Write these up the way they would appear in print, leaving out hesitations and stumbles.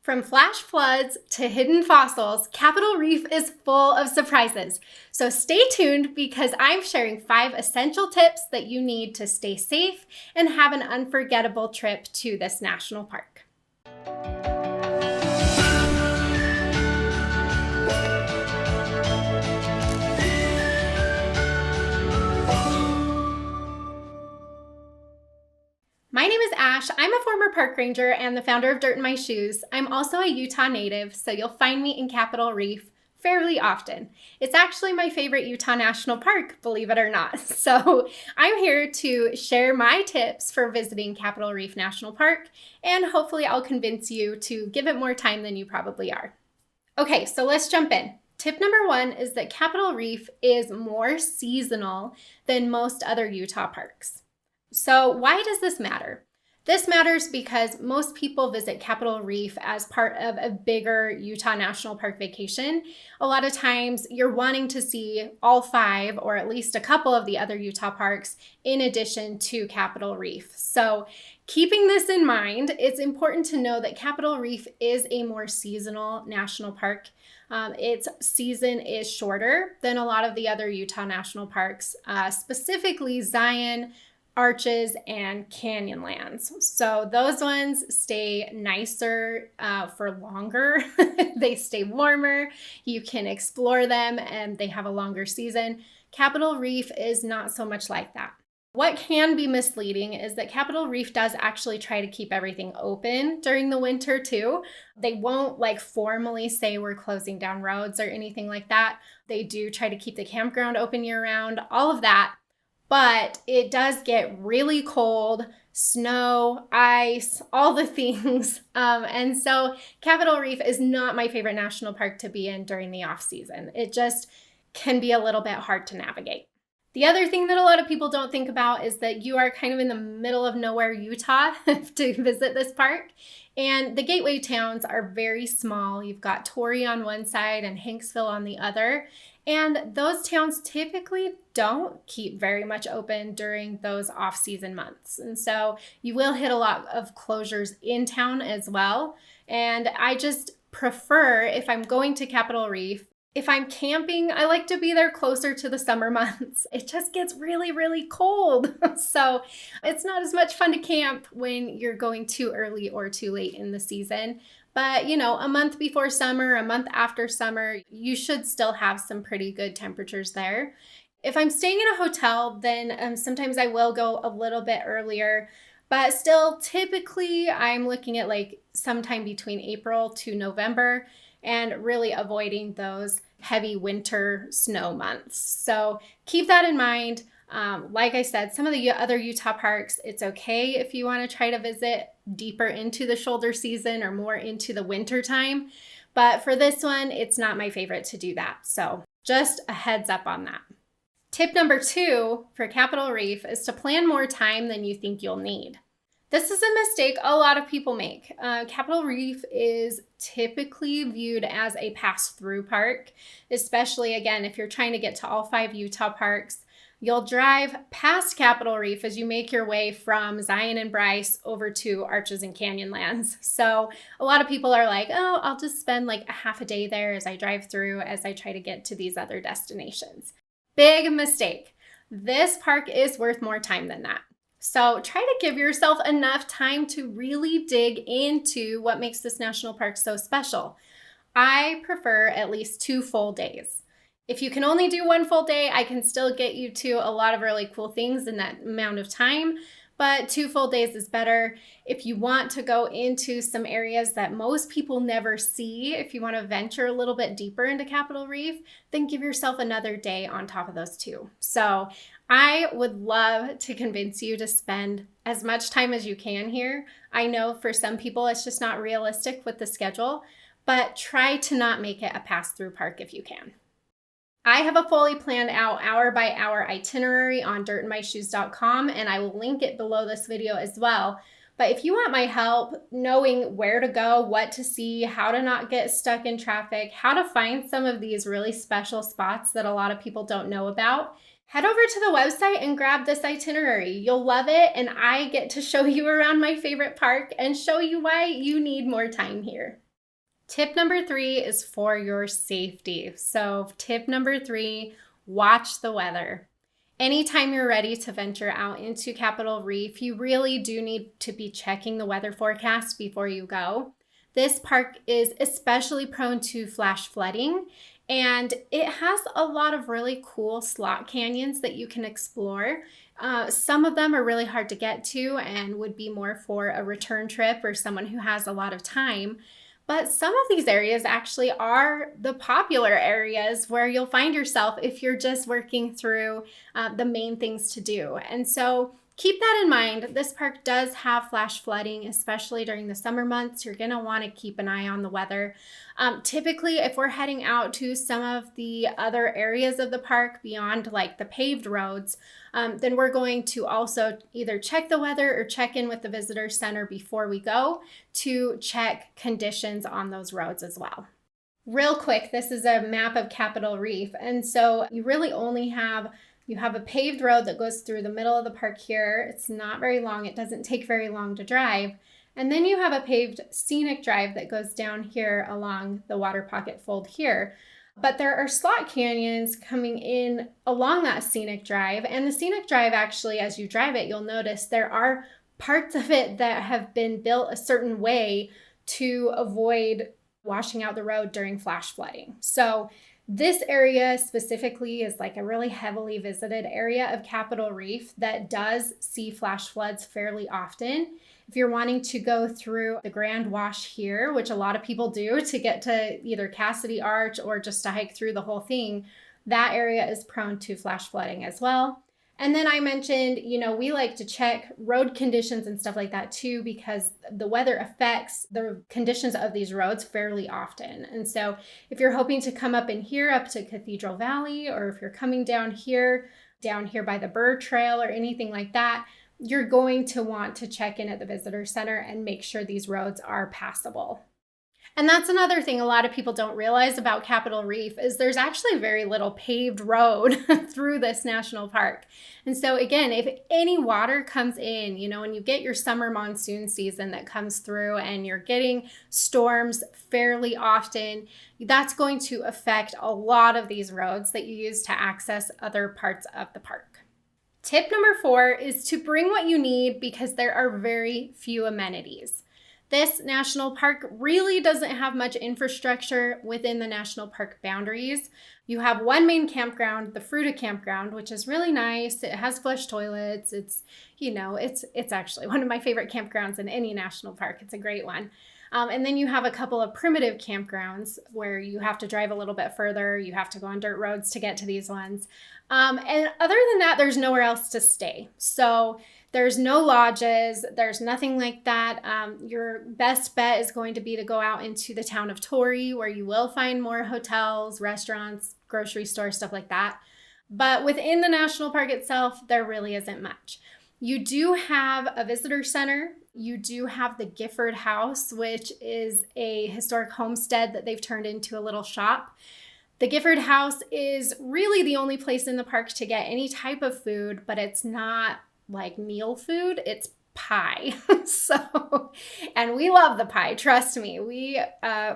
From flash floods to hidden fossils, Capitol Reef is full of surprises. So stay tuned because I'm sharing 5 essential tips that you need to stay safe and have an unforgettable trip to this national park. My name is Ash. I'm a former park ranger and the founder of Dirt in My Shoes. I'm also a Utah native, so you'll find me in Capitol Reef fairly often. It's actually my favorite Utah National Park, believe it or not. So I'm here to share my tips for visiting Capitol Reef National Park, and hopefully I'll convince you to give it more time than you probably are. Okay, so let's jump in. Tip number 1 is that Capitol Reef is more seasonal than most other Utah parks. So why does this matter? This matters because most people visit Capitol Reef as part of a bigger Utah National Park vacation. A lot of times you're wanting to see all 5 or at least a couple of the other Utah parks in addition to Capitol Reef. So keeping this in mind, it's important to know that Capitol Reef is a more seasonal national park. Its season is shorter than a lot of the other Utah national parks, specifically Zion, Arches, and Canyonlands. So those ones stay nicer for longer. They stay warmer. You can explore them and they have a longer season. Capitol Reef is not so much like that. What can be misleading is that Capitol Reef does actually try to keep everything open during the winter too. They won't formally say we're closing down roads or anything like that. They do try to keep the campground open year round, all of that. But it does get really cold, snow, ice, all the things. And so Capitol Reef is not my favorite national park to be in during the off season. It just can be a little bit hard to navigate. The other thing that a lot of people don't think about is that you are kind of in the middle of nowhere, Utah, to visit this park. And the gateway towns are very small. You've got Torrey on one side and Hanksville on the other. And those towns typically don't keep very much open during those off-season months. And so you will hit a lot of closures in town as well. And I just prefer, if I'm going to Capitol Reef, if I'm camping, I like to be there closer to the summer months. It just gets really, really cold. So it's not as much fun to camp when you're going too early or too late in the season. But, a month before summer, a month after summer, you should still have some pretty good temperatures there. If I'm staying in a hotel, then sometimes I will go a little bit earlier. But still, typically, I'm looking at sometime between April to November and really avoiding those heavy winter snow months. So keep that in mind. Like I said, some of the other Utah parks, it's okay if you want to try to visit deeper into the shoulder season or more into the winter time. But for this one, it's not my favorite to do that. So just a heads up on that. Tip number 2 for Capitol Reef is to plan more time than you think you'll need. This is a mistake a lot of people make. Capitol Reef is typically viewed as a pass-through park, especially, again, if you're trying to get to all 5 Utah parks. You'll drive past Capitol Reef as you make your way from Zion and Bryce over to Arches and Canyonlands. So a lot of people are like, oh, I'll just spend a half a day there as I drive through as I try to get to these other destinations. Big mistake. This park is worth more time than that. So try to give yourself enough time to really dig into what makes this national park so special. I prefer at least 2 full days. If you can only do 1 full day, I can still get you to a lot of really cool things in that amount of time, but 2 full days is better. If you want to go into some areas that most people never see, if you want to venture a little bit deeper into Capitol Reef, then give yourself another day on top of those 2. So I would love to convince you to spend as much time as you can here. I know for some people it's just not realistic with the schedule, but try to not make it a pass-through park if you can. I have a fully planned out hour-by-hour itinerary on dirtinmyshoes.com, and I will link it below this video as well. But if you want my help knowing where to go, what to see, how to not get stuck in traffic, how to find some of these really special spots that a lot of people don't know about, head over to the website and grab this itinerary. You'll love it, and I get to show you around my favorite park and show you why you need more time here. Tip number 3 is for your safety. So tip number 3, watch the weather. Anytime you're ready to venture out into Capitol Reef, you really do need to be checking the weather forecast before you go. This park is especially prone to flash flooding, and it has a lot of really cool slot canyons that you can explore. Some of them are really hard to get to and would be more for a return trip or someone who has a lot of time. But some of these areas actually are the popular areas where you'll find yourself if you're just working through the main things to do. And so keep that in mind. This park does have flash flooding, especially during the summer months. You're going to want to keep an eye on the weather. Typically, if we're heading out to some of the other areas of the park beyond like the paved roads, then we're going to also either check the weather or check in with the visitor center before we go to check conditions on those roads as well. Real quick, this is a map of Capitol Reef. And so you really only have a paved road that goes through the middle of the park here. It's not very long. It doesn't take very long to drive. And then you have a paved scenic drive that goes down here along the water pocket fold here. But there are slot canyons coming in along that scenic drive. And the scenic drive, actually, as you drive it, you'll notice there are parts of it that have been built a certain way to avoid washing out the road during flash flooding. So this area specifically is like a really heavily visited area of Capitol Reef that does see flash floods fairly often. If you're wanting to go through the Grand Wash here, which a lot of people do to get to either Cassidy Arch or just to hike through the whole thing, that area is prone to flash flooding as well. And then I mentioned, we like to check road conditions and stuff like that too, because the weather affects the conditions of these roads fairly often. And so if you're hoping to come up in here, up to Cathedral Valley, or if you're coming down here by the Burr Trail or anything like that, you're going to want to check in at the visitor center and make sure these roads are passable. And that's another thing a lot of people don't realize about Capitol Reef is there's actually very little paved road through this national park. And so again, if any water comes in, when you get your summer monsoon season that comes through and you're getting storms fairly often, that's going to affect a lot of these roads that you use to access other parts of the park. Tip number 4 is to bring what you need because there are very few amenities. This national park really doesn't have much infrastructure within the national park boundaries. You have one main campground, the Fruita campground, which is really nice. It has flush toilets. It's actually one of my favorite campgrounds in any national park. It's a great one. And then you have a couple of primitive campgrounds where you have to drive a little bit further. You have to go on dirt roads to get to these ones. And other than that, there's nowhere else to stay. So there's no lodges. There's nothing like that. Your best bet is going to be to go out into the town of Torrey, where you will find more hotels, restaurants, grocery stores, stuff like that. But within the national park itself, there really isn't much. You do have a visitor center. You do have the Gifford House, which is a historic homestead that they've turned into a little shop. The Gifford House is really the only place in the park to get any type of food, but it's not like meal food, it's pie. And we love the pie, trust me. We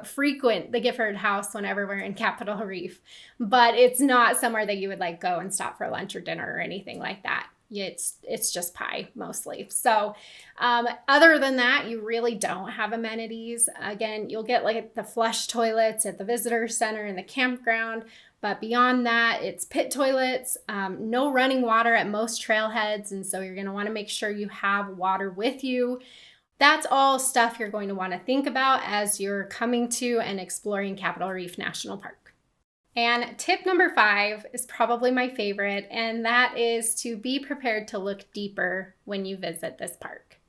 frequent the Gifford House whenever we're in Capitol Reef, but it's not somewhere that you would like go and stop for lunch or dinner or anything like that. It's just pie mostly. So other than that, you really don't have amenities. Again, you'll get like the flush toilets at the visitor center and the campground. But beyond that, it's pit toilets, no running water at most trailheads. And so you're going to want to make sure you have water with you. That's all stuff you're going to want to think about as you're coming to and exploring Capitol Reef National Park. And tip number 5 is probably my favorite, and that is to be prepared to look deeper when you visit this park.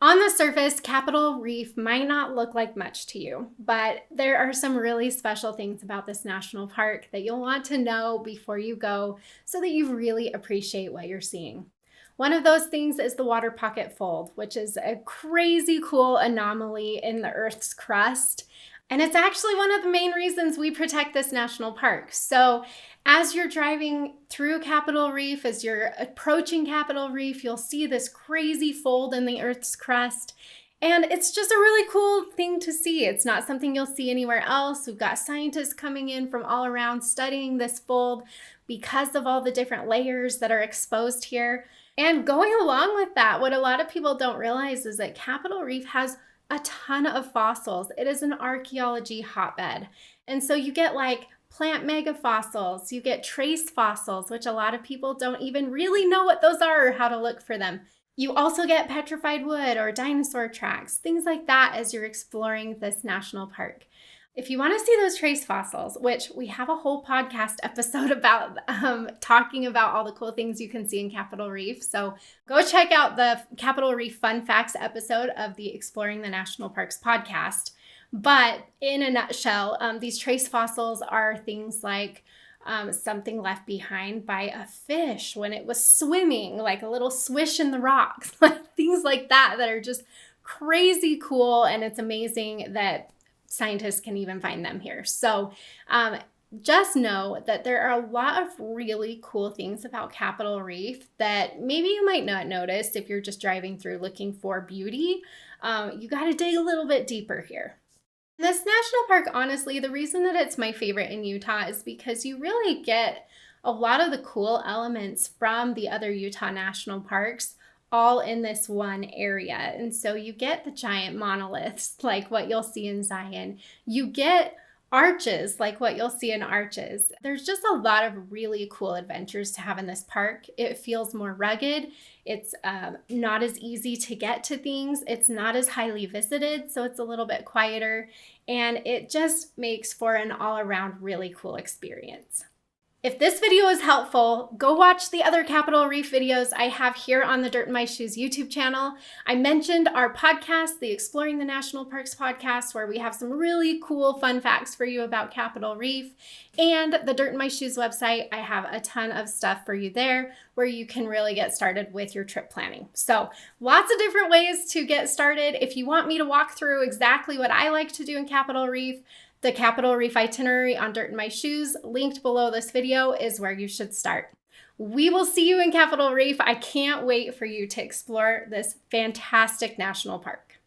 On the surface, Capitol Reef might not look like much to you, but there are some really special things about this national park that you'll want to know before you go so that you really appreciate what you're seeing. One of those things is the water pocket fold, which is a crazy cool anomaly in the Earth's crust. And it's actually one of the main reasons we protect this national park. So as you're driving through Capitol Reef, as you're approaching Capitol Reef, you'll see this crazy fold in the Earth's crust. And it's just a really cool thing to see. It's not something you'll see anywhere else. We've got scientists coming in from all around studying this fold because of all the different layers that are exposed here. And going along with that, what a lot of people don't realize is that Capitol Reef has a ton of fossils. It is an archaeology hotbed. And so you get like plant megafossils, you get trace fossils, which a lot of people don't even really know what those are or how to look for them. You also get petrified wood or dinosaur tracks, things like that as you're exploring this national park. If you want to see those trace fossils, which we have a whole podcast episode about talking about all the cool things you can see in Capitol Reef. So go check out the Capitol Reef Fun Facts episode of the Exploring the National Parks podcast. But in a nutshell, these trace fossils are things like something left behind by a fish when it was swimming, like a little swish in the rocks, like things like that are just crazy cool. And it's amazing that scientists can even find them here. So just know that there are a lot of really cool things about Capitol Reef that maybe you might not notice if you're just driving through looking for beauty. You got to dig a little bit deeper here. This national park, honestly, the reason that it's my favorite in Utah is because you really get a lot of the cool elements from the other Utah national parks all in this one area. And so you get the giant monoliths like what you'll see in Zion. You get arches like what you'll see in Arches. There's just a lot of really cool adventures to have in this park. It feels more rugged. It's not as easy to get to things. It's not as highly visited, so it's a little bit quieter. And it just makes for an all-around really cool experience. If this video is helpful, go watch the other Capitol Reef videos I have here on the Dirt in My Shoes YouTube channel. I mentioned our podcast, the Exploring the National Parks podcast, where we have some really cool fun facts for you about Capitol Reef. And the Dirt in My Shoes website, I have a ton of stuff for you there where you can really get started with your trip planning. So lots of different ways to get started. If you want me to walk through exactly what I like to do in Capitol Reef, the Capitol Reef Itinerary on Dirt in My Shoes, linked below this video, is where you should start. We will see you in Capitol Reef. I can't wait for you to explore this fantastic national park.